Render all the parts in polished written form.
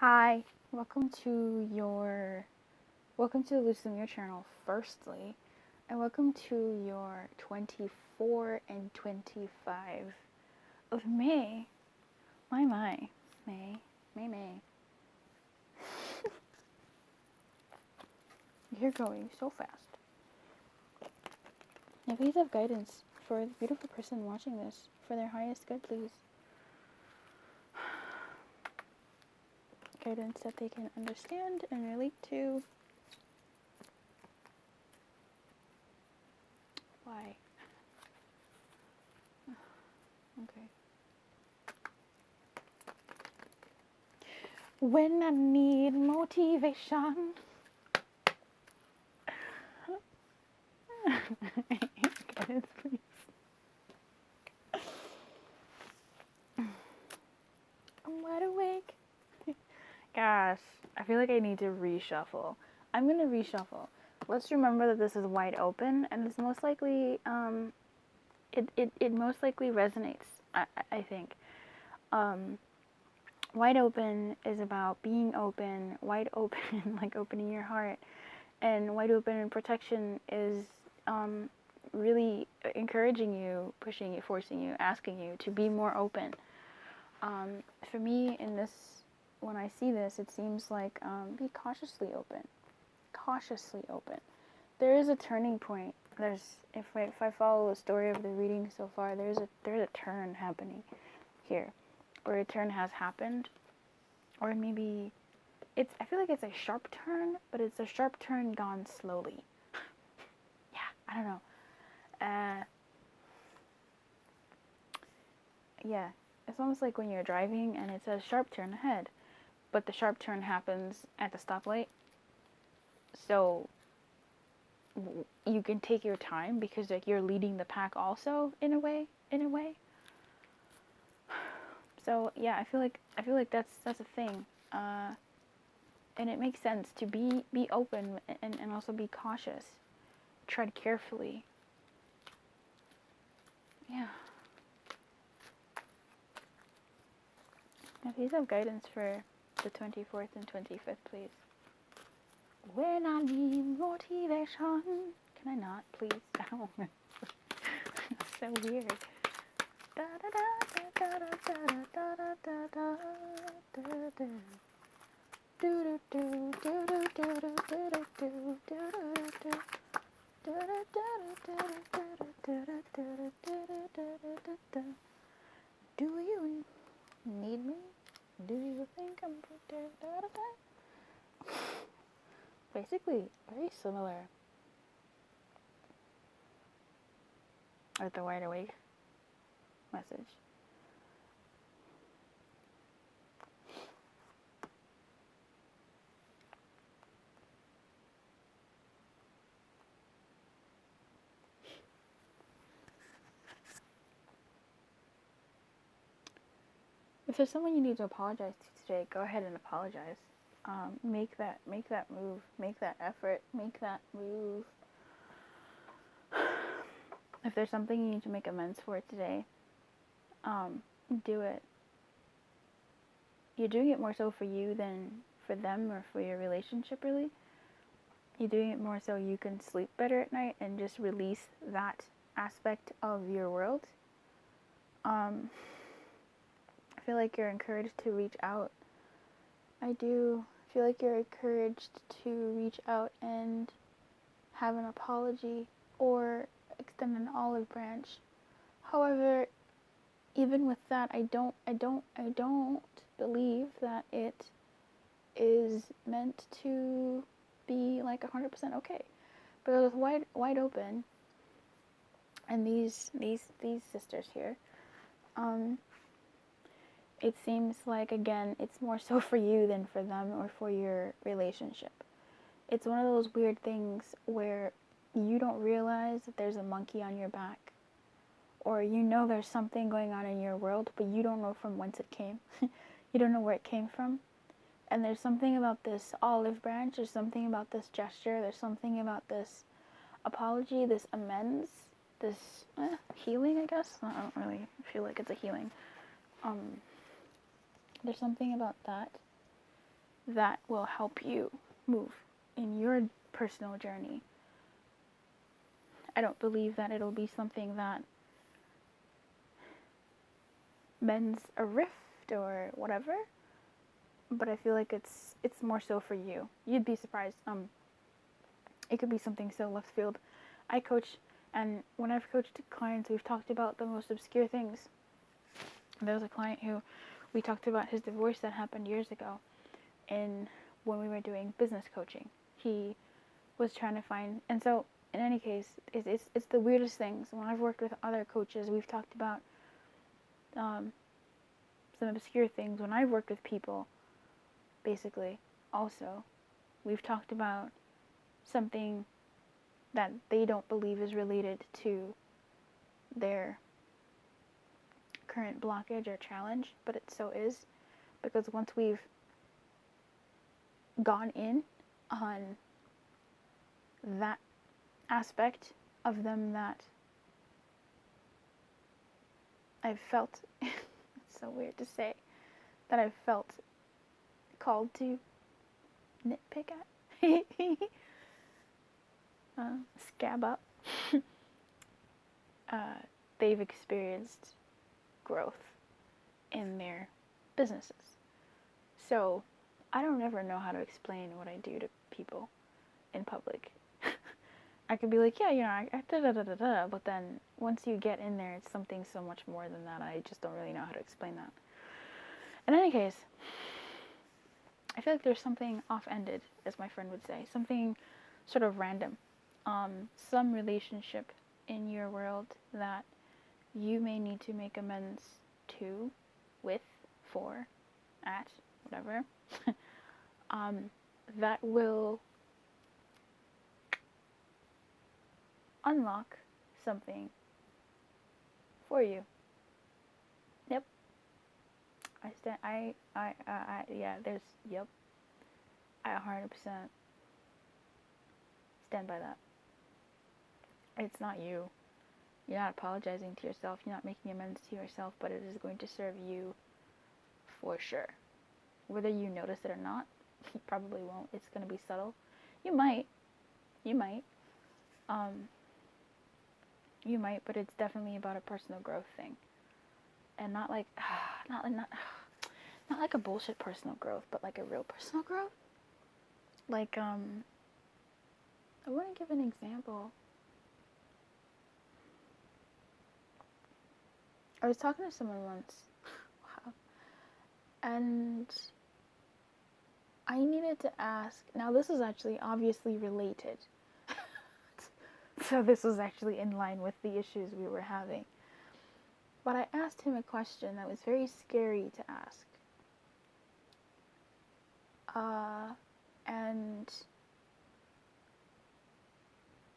Hi, welcome to the Lumiere channel firstly, and welcome to your 24 and 25 of May. My, May. You're going so fast. Now please have guidance for the beautiful person watching this for their highest good, please. Guidance that they can understand and relate to. Why? Okay. When I need motivation. Guidance, please. I'm wide awake. Gosh, I feel like I need to reshuffle. I'm gonna reshuffle. Let's remember that this is wide open, and it's most likely, it most likely resonates, I think. Wide open is about being open, wide open, like opening your heart, and wide open and protection is, really encouraging you, pushing you, forcing you, asking you to be more open. For me, when I see this, it seems like, be cautiously open. Cautiously open. There is a turning point. If I follow the story of the reading so far, there's a turn happening here, or a turn has happened, or maybe I feel like it's a sharp turn, but it's a sharp turn gone slowly. Yeah, I don't know. Yeah, it's almost like when you're driving and it says sharp turn ahead, but the sharp turn happens at the stoplight. So you can take your time because like you're leading the pack also in a way. So yeah, I feel like that's a thing, and it makes sense to be open and also be cautious, tread carefully. Yeah. Now please have guidance for the 24th and 25th, please. When I need motivation. Can I not, please? Ow. That's so weird. Do you need me? Do you think I'm basically very similar with the wide awake message. If there's someone you need to apologize to today, go ahead and apologize. Make that move, make that effort, make that move. If there's something you need to make amends for today, do it. You're doing it more so for you than for them or for your relationship, really. You're doing it more so you can sleep better at night and just release that aspect of your world. I feel like you're encouraged to reach out. I do feel like you're encouraged to reach out and have an apology or extend an olive branch. However, even with that, I don't believe that it is meant to be like 100% okay. But it was wide open, and these sisters here, it seems like, again, it's more so for you than for them or for your relationship. It's one of those weird things where you don't realize that there's a monkey on your back, or you know there's something going on in your world, but you don't know from whence it came. You don't know where it came from. And there's something about this olive branch, there's something about this gesture, there's something about this apology, this amends, this healing, I guess. I don't really feel like it's a healing. There's something about that that will help you move in your personal journey. I don't believe that it'll be something that mends a rift or whatever, but I feel like it's more so for you. You'd be surprised. It could be something so left field. I coach, and when I've coached clients, we've talked about the most obscure things. There was a client who we talked about his divorce that happened years ago, and when we were doing business coaching, he was trying to find, and so in any case, it's the weirdest things. When I've worked with other coaches, we've talked about some obscure things. When I've worked with people, basically, also, we've talked about something that they don't believe is related to their current blockage or challenge, but it so is, because once we've gone in on that aspect of them that I've felt, it's so weird to say, that I've felt called to nitpick at, scab up, they've experienced growth in their businesses. So I don't ever know how to explain what I do to people in public. I could be like, yeah, I da-da-da-da-da, but then once you get in there, it's something so much more than that. I just don't really know how to explain that. In any case, I feel like there's something off-ended, as my friend would say, something sort of random, some relationship in your world that you may need to make amends to, with, for, at, whatever, that will unlock something for you. Yep. Yep. I 100% stand by that. It's not you. You're not apologizing to yourself. You're not making amends to yourself, but it is going to serve you for sure. Whether you notice it or not, you probably won't. It's going to be subtle. You might. You might, but it's definitely about a personal growth thing. And not like a bullshit personal growth, but like a real personal growth. Like, I want to give an example. I was talking to someone once, wow, and I needed to ask, now this is actually obviously related, so this was actually in line with the issues we were having, but I asked him a question that was very scary to ask, and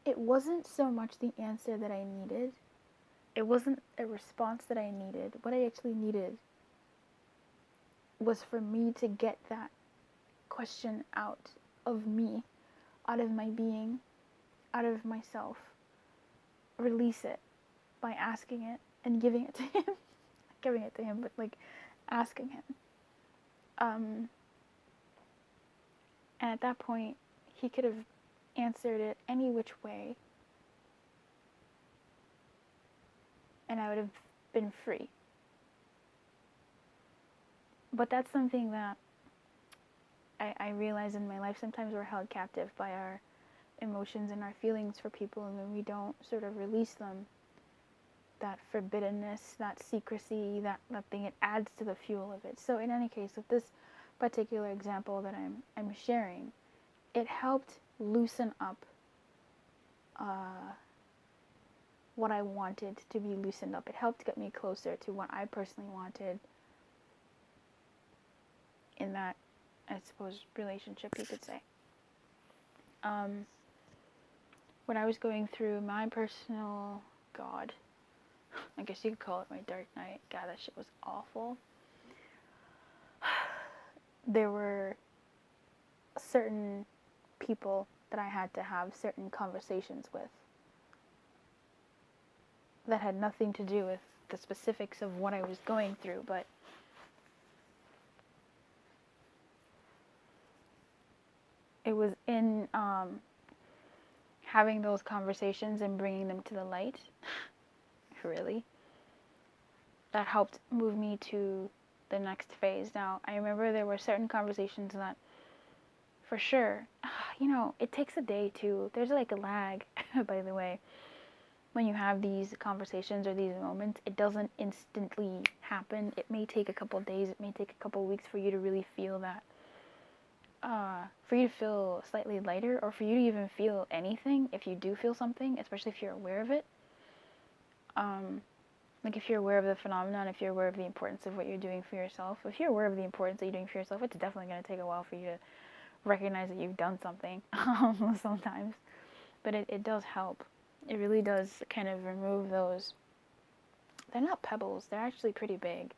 it wasn't so much the answer that I needed. It wasn't a response that I needed. What I actually needed was for me to get that question out of me, out of my being, out of myself. Release it by asking it and giving it to him. Not giving it to him, but like asking him. And at that point, he could have answered it any which way, and I would have been free. But that's something that I realize in my life. Sometimes we're held captive by our emotions and our feelings for people, and when we don't sort of release them, that forbiddenness, that secrecy, that thing, it adds to the fuel of it. So in any case, with this particular example that I'm sharing, it helped loosen up what I wanted to be loosened up. It helped get me closer to what I personally wanted in that, I suppose, relationship, you could say. When I was going through my personal, I guess you could call it my dark night. God, that shit was awful. There were certain people that I had to have certain conversations with that had nothing to do with the specifics of what I was going through, but it was in having those conversations and bringing them to the light, really, that helped move me to the next phase. Now, I remember there were certain conversations that, for sure, it takes a day too. There's like a lag, by the way. When you have these conversations or these moments, it doesn't instantly happen. It may take a couple days, it may take a couple weeks for you to really feel that, for you to feel slightly lighter, or for you to even feel anything. If you do feel something, especially if you're aware of it, like if you're aware of the phenomenon, if you're aware of the importance of what you're doing for yourself, if you're aware of the importance that you're doing for yourself, it's definitely going to take a while for you to recognize that you've done something sometimes. But it does help. It really does kind of remove those. They're not pebbles. They're actually pretty big.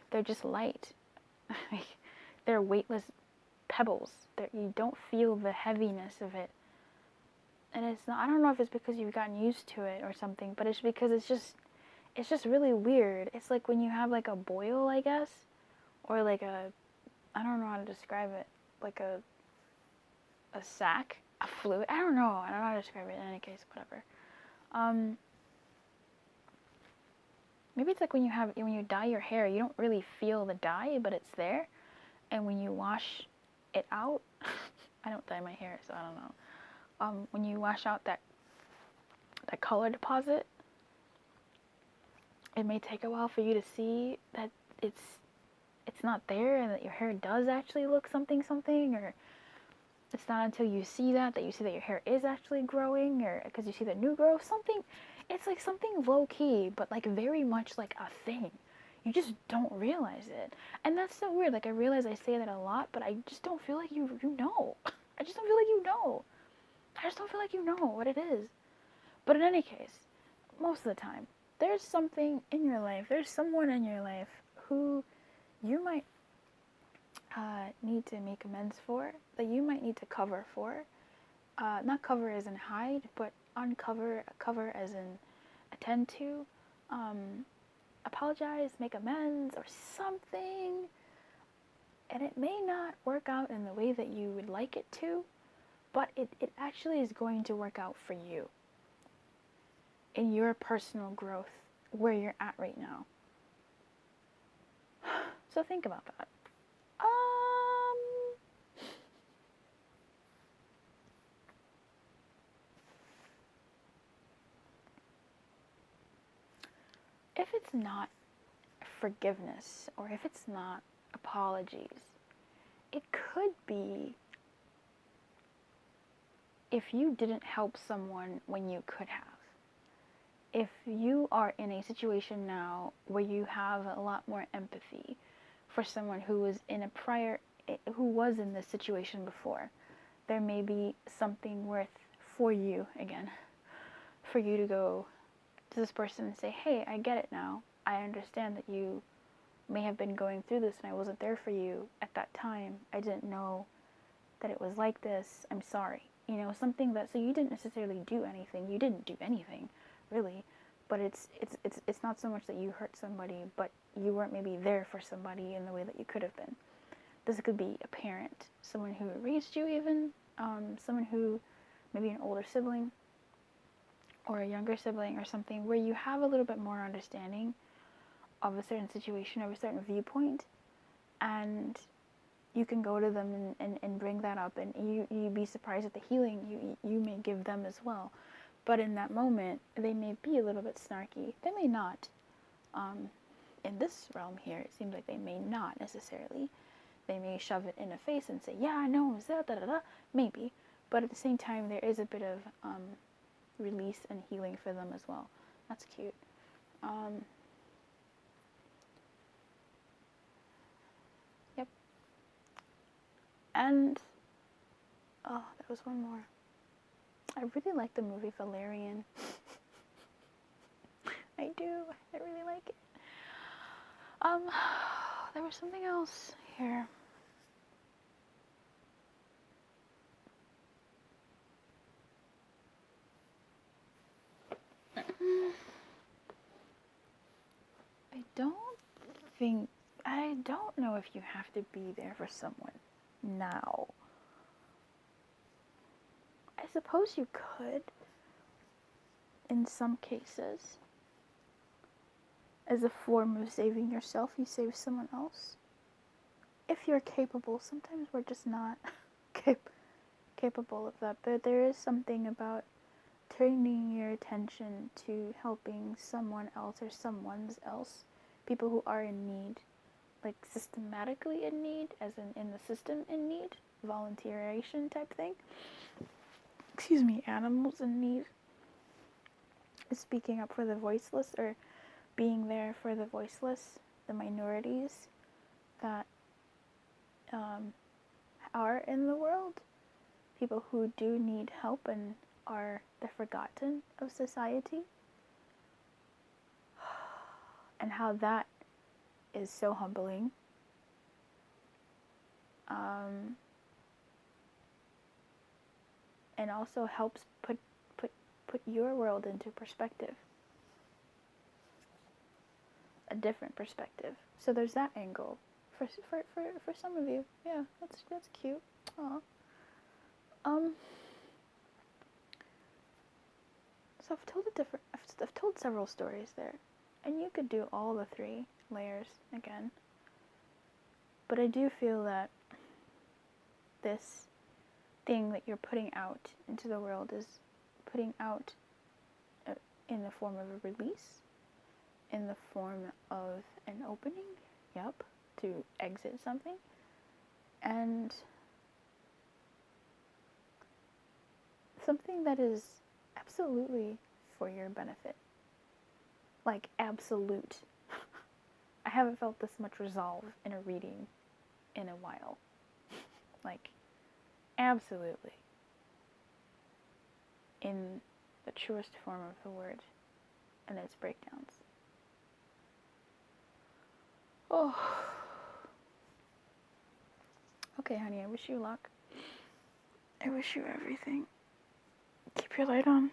They're just light. They're weightless pebbles. You don't feel the heaviness of it. And it's not, I don't know if it's because you've gotten used to it or something, but it's because it's just really weird. It's like when you have like a boil, I guess, or like I don't know how to describe it, like a sack, a fluid. I don't know how to describe it. In any case, whatever. Maybe it's like when you dye your hair, you don't really feel the dye, but it's there. And when you wash it out, I don't dye my hair, so I don't know. When you wash out that color deposit, it may take a while for you to see that it's not there, and that your hair does actually look something, or it's not until you see that you see that your hair is actually growing, or because you see the new growth, something. It's like something low-key, but like very much like a thing. You just don't realize it. And that's so weird. Like, I realize I say that a lot, but I just don't feel like you know. I just don't feel like you know. I just don't feel like you know what it is. But in any case, most of the time, there's something in your life, there's someone in your life who you might need to make amends for, that you might need to cover for. Not cover as in hide, but uncover, cover as in attend to, apologize, make amends, or something. And it may not work out in the way that you would like it to, but it actually is going to work out for you in your personal growth, where you're at right now. So think about that. If it's not forgiveness, or if it's not apologies, it could be if you didn't help someone when you could have. If you are in a situation now where you have a lot more empathy for someone who was in this situation before, there may be something worth for you to go to this person and say, hey, I get it now. I understand that you may have been going through this and I wasn't there for you at that time. I didn't know that it was like this. I'm sorry. Something that, so you didn't necessarily do anything. You didn't do anything, really. But it's not so much that you hurt somebody, but you weren't maybe there for somebody in the way that you could have been. This could be a parent, someone who raised you even, someone who, maybe an older sibling, or a younger sibling or something, where you have a little bit more understanding of a certain situation or a certain viewpoint, and you can go to them and bring that up, and you'd be surprised at the healing you may give them as well. But in that moment, they may be a little bit snarky. They may not. In this realm here, it seems like they may not necessarily. They may shove it in a face and say, yeah, I know, maybe. But at the same time, there is a bit of release and healing for them as well. That's cute. Yep. And, there was one more. I really like the movie Valerian. I do. I really like it. There was something else here. I don't know if you have to be there for someone now. I suppose you could, in some cases. As a form of saving yourself, you save someone else. If you're capable, sometimes we're just not capable of that, but there is something about turning your attention to helping someone else or someone's else, people who are in need, like systematically in need, as in the system in need, volunteeration type thing. Excuse me, animals in need. Speaking up for the voiceless, or being there for the voiceless, the minorities that are in the world, people who do need help and are the forgotten of society, and how that is so humbling. And also helps put your world into perspective, a different perspective. So there's that angle for some of you. Yeah, that's cute. Aw. So I've told several stories there, and you could do all the 3 layers again. But I do feel that this thing that you're putting out into the world is putting out in the form of a release, in the form of an opening, to exit something, and something that is absolutely for your benefit. Like, absolute. I haven't felt this much resolve in a reading in a while. Like, absolutely. In the truest form of the word and its breakdowns. Oh. Okay, honey, I wish you luck. I wish you everything. Keep your light on.